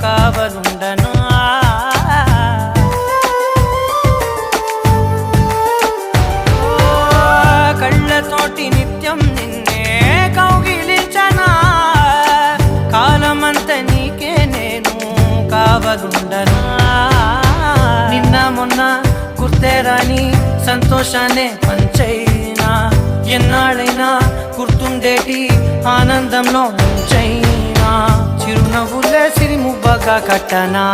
కావలుండనా కళ్ళతోటి నిత్యం నిన్నే కౌగిలించనా కాలమంత నీకే నేను కావలుండనా నిన్న మొన్న గుర్తేరాని సంతోషాన్నే పంచైనా ఎన్నాళ్ళైనా గుర్తుండేటి ఆనందంలో ఉంచైనా చిరునవ్వులే సిరిముబ్బగా కట్టనా